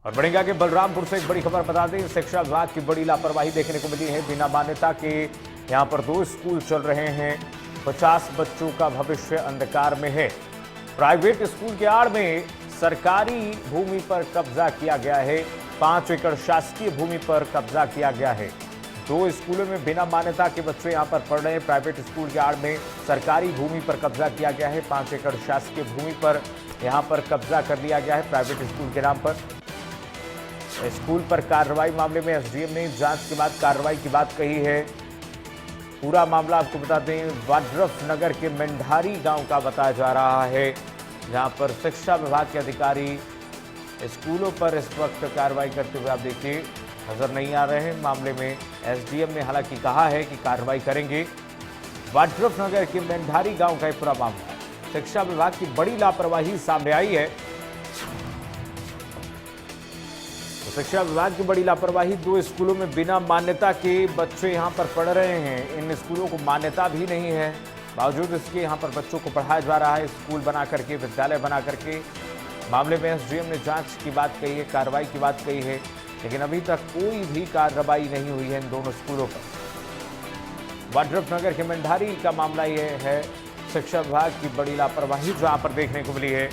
और बढ़ेगा कि बलरामपुर से एक बड़ी खबर बता दें, शिक्षा विभाग की बड़ी लापरवाही देखने को मिली है। बिना मान्यता के यहां पर 2 स्कूल चल रहे हैं। 50 बच्चों का भविष्य अंधकार में है। प्राइवेट स्कूल के आड़ में सरकारी भूमि पर कब्जा किया गया है। 5 एकड़ शासकीय भूमि पर कब्जा किया गया है। 2 स्कूलों में बिना मान्यता के बच्चे यहां पर पढ़ रहे हैं। प्राइवेट स्कूल के आड़ में सरकारी भूमि पर कब्जा किया गया है। 5 एकड़ शासकीय भूमि पर यहां पर कब्जा कर लिया गया है प्राइवेट स्कूल के नाम पर। स्कूल पर कार्रवाई मामले में एसडीएम ने जांच के बाद कार्रवाई की बात कही है। पूरा मामला आपको बता दें, वाड्रफ नगर के मेंढारी गांव का बताया जा रहा है, जहां पर शिक्षा विभाग के अधिकारी स्कूलों पर इस वक्त कार्रवाई करते हुए आप देखिए नजर नहीं आ रहे हैं। मामले में एसडीएम ने हालांकि कहा है कि कार्रवाई करेंगे। वाड्रफ नगर के मेंढारी गांव का यह पूरा मामला है। शिक्षा विभाग की बड़ी लापरवाही सामने आई है। शिक्षा विभाग की बड़ी लापरवाही, 2 स्कूलों में बिना मान्यता के बच्चे यहां पर पढ़ रहे हैं। इन स्कूलों को मान्यता भी नहीं है, बावजूद इसके यहां पर बच्चों को पढ़ाया जा रहा है, स्कूल बना करके, विद्यालय बना करके। मामले में एसडीएम ने जांच की बात कही है, कार्रवाई की बात कही है, लेकिन अभी तक कोई भी कार्रवाई नहीं हुई है इन दोनों स्कूलों पर। वाड्रफ नगर के मेंढारी का मामला यह है, शिक्षा विभाग की बड़ी लापरवाही जहां पर देखने को मिली है।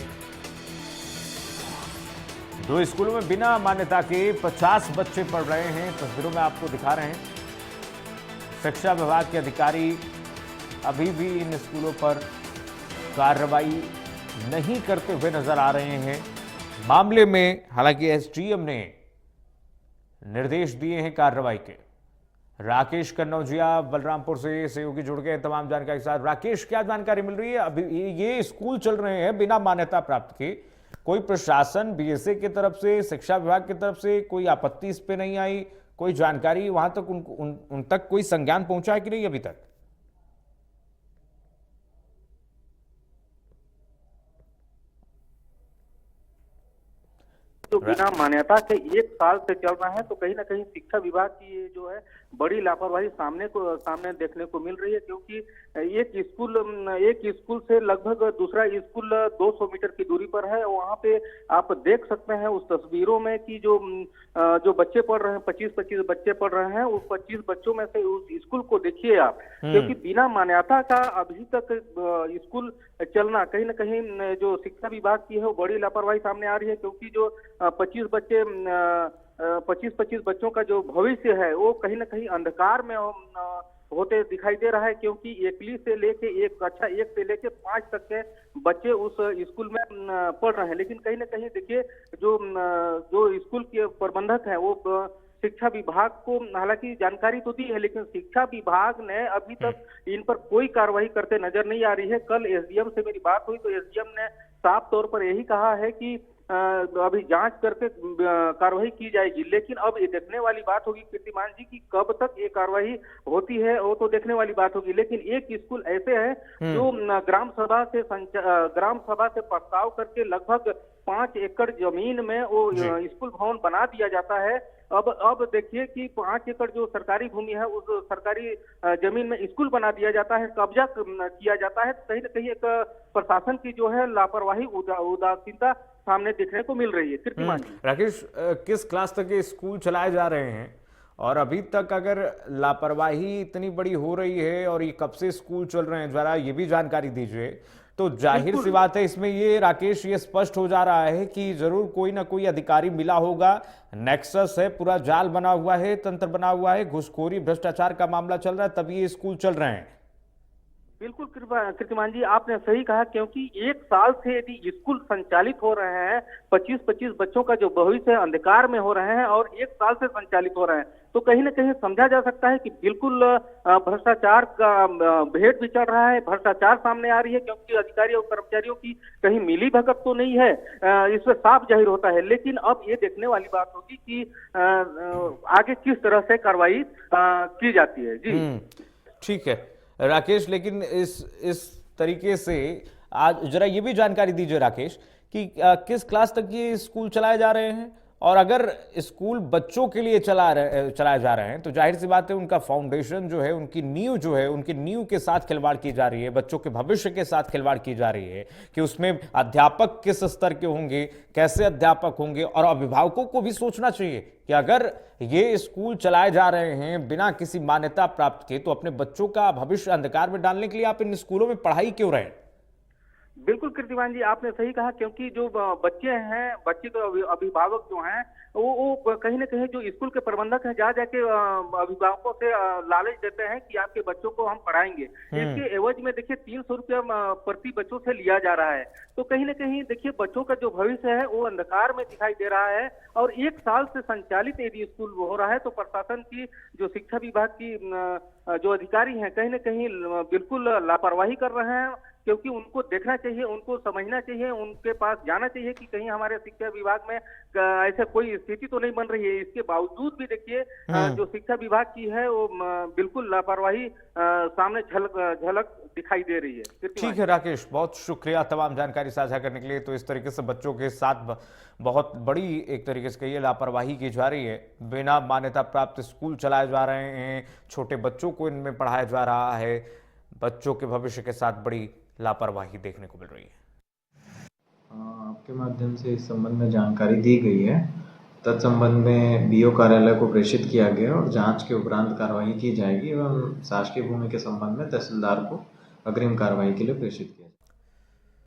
2 स्कूलों में बिना मान्यता के 50 बच्चे पढ़ रहे हैं। तस्वीरों में आपको दिखा रहे हैं। शिक्षा विभाग के अधिकारी अभी भी इन स्कूलों पर कार्रवाई नहीं करते हुए नजर आ रहे हैं। मामले में हालांकि एसडीएम ने निर्देश दिए हैं कार्रवाई के। राकेश कन्नौजिया बलरामपुर से सहयोगी जुड़ गए तमाम जानकारी के साथ। राकेश, क्या जानकारी मिल रही है? अभी ये स्कूल चल रहे हैं बिना मान्यता प्राप्त के, कोई प्रशासन बीएसए की तरफ से, शिक्षा विभाग की तरफ से कोई आपत्ति इस पे नहीं आई? कोई जानकारी वहां तक उन तक कोई संज्ञान पहुंचा है कि नहीं अभी तक? जो बिना मान्यता के 1 साल से चल रहा है, तो कहीं ना कहीं शिक्षा विभाग की ये जो है बड़ी लापरवाही सामने देखने को मिल रही है। क्योंकि एक स्कूल से लगभग दूसरा स्कूल 200 मीटर की दूरी पर है। वहां पे आप देख सकते हैं उस तस्वीरों में कि जो बच्चे पढ़ रहे हैं, 25-25 बच्चे पढ़ रहे हैं। उस 25 बच्चों में से उस स्कूल को देखिए आप, क्योंकि बिना मान्यता का अभी तक स्कूल चलना कहीं ना कहीं जो शिक्षा विभाग की है वो बड़ी लापरवाही सामने आ रही है। क्योंकि जो 25 बच्चों का जो भविष्य है वो कहीं ना कहीं अंधकार में होते दिखाई दे रहा है। क्योंकि एकली से लेके एक कक्षा 1 से लेके 5 तक के बच्चे उस स्कूल में पढ़ रहे हैं। लेकिन कहीं ना कहीं देखिए जो स्कूल के प्रबंधक हैं वो शिक्षा विभाग को हालांकि जानकारी तो दी है, लेकिन शिक्षा विभाग ने अभी तक इन पर कोई कार्रवाई करते नजर नहीं आ रही है। कल एसडीएम से मेरी बात हुई तो एसडीएम ने साफ तौर पर यही कहा है कि अभी जांच करके कार्रवाई की जाएगी। लेकिन अब ये देखने वाली बात होगी कीर्तिमान जी की कब तक ये कार्रवाई होती है, वो तो देखने वाली बात होगी। लेकिन एक स्कूल ऐसे है जो ग्राम सभा से प्रस्ताव करके लगभग 5 एकड़ जमीन में वो स्कूल भवन बना दिया जाता है। अब देखिए कि 5 एकड़ जो सरकारी भूमि है उस सरकारी जमीन में स्कूल बना दिया जाता है, कब्जा किया जाता है। कहीं ना कहीं एक प्रशासन की जो है लापरवाही, उदासीनता सामने देखने को मिल रही है। कीर्तिमान जी, राकेश, किस क्लास तक ये स्कूल चलाए जा रहे हैं और अभी तक अगर लापरवाही इतनी बड़ी हो रही है और ये कब से स्कूल चल रहे हैं, जरा ये भी जानकारी दीजिए। तो जाहिर सी बात है इसमें ये राकेश, ये स्पष्ट हो जा रहा है कि जरूर कोई ना कोई अधिकारी मिला होगा, नेक्सस है, पूरा जाल बना हुआ है, तंत्र बना हुआ है, घुसखोरी भ्रष्टाचार का मामला चल रहा है, तभी ये स्कूल चल रहे हैं। बिल्कुल कीर्तिमान जी, आपने सही कहा। क्योंकि 1 साल से यदि स्कूल संचालित हो रहे हैं, 25-25 बच्चों का जो भविष्य अंधकार में हो रहे हैं और 1 साल से संचालित हो रहे हैं, तो कहीं ना कहीं समझा जा सकता है कि बिल्कुल भ्रष्टाचार का भेद भी चढ़ रहा है, भ्रष्टाचार सामने आ रही है। क्योंकि अधिकारी और कर्मचारियों की कहीं मिली भगत तो नहीं है, इसमें साफ जाहिर होता है। लेकिन अब ये देखने वाली बात होगी कि आगे किस तरह से कार्रवाई की जाती है। जी ठीक है राकेश, लेकिन इस तरीके से आज जरा ये भी जानकारी दीजिए राकेश कि किस क्लास तक ये स्कूल चलाए जा रहे हैं और अगर स्कूल बच्चों के लिए चलाए जा रहे हैं तो जाहिर सी बात है उनका फाउंडेशन जो है, उनकी नींव जो है, उनकी नींव के साथ खिलवाड़ की जा रही है, बच्चों के भविष्य के साथ खिलवाड़ की जा रही है कि उसमें अध्यापक किस स्तर के होंगे, कैसे अध्यापक होंगे। और अभिभावकों को भी सोचना चाहिए कि अगर ये स्कूल चलाए जा रहे हैं बिना किसी मान्यता प्राप्त के, तो अपने बच्चों का भविष्य अंधकार में डालने के लिए आप इन स्कूलों में पढ़ाई क्यों रहे? बिल्कुल कीर्तिमान जी, आपने सही कहा, क्योंकि जो बच्चे हैं, बच्चे के अभिभावक जो हैं, वो कहीं ना कहीं जो स्कूल के प्रबंधक हैं, जा जाके अभिभावकों से लालच देते हैं कि आपके बच्चों को हम पढ़ाएंगे। इसके एवज में देखिए 300 रुपया प्रति बच्चों से लिया जा रहा है। तो कहीं ना कहीं देखिए बच्चों का जो भविष्य है वो अंधकार में दिखाई दे रहा है। और 1 साल से संचालित यदि स्कूल हो रहा है तो प्रशासन की, जो शिक्षा विभाग की जो अधिकारी हैं, कहीं ना कहीं बिल्कुल लापरवाही कर रहे हैं। क्योंकि उनको देखना चाहिए, उनको समझना चाहिए, उनके पास जाना चाहिए कि कहीं हमारे शिक्षा विभाग में ऐसा कोई स्थिति तो नहीं बन रही है। इसके बावजूद भी देखिए जो शिक्षा विभाग की है वो बिल्कुल लापरवाही सामने झलक दिखाई दे रही है। ठीक है राकेश, बहुत शुक्रिया तमाम जानकारी साझा करने के लिए। तो इस तरीके से बच्चों के साथ बहुत बड़ी एक तरीके से कहिए लापरवाही की जा रही है, बिना मान्यता प्राप्त स्कूल चलाए जा रहे हैं, छोटे बच्चों को इनमें पढ़ाया जा रहा है, बच्चों के भविष्य के साथ बड़ी लापरवाही देखने को मिल रही है। आपके माध्यम से इस संबंध में जानकारी दी गई है। तत्संबंध में बीओ कार्यालय को प्रेषित किया गया और जांच के उपरांत कार्रवाई की जाएगी एवं शासकीय भूमि के संबंध में तहसीलदार को अग्रिम कार्रवाई के लिए प्रेषित किया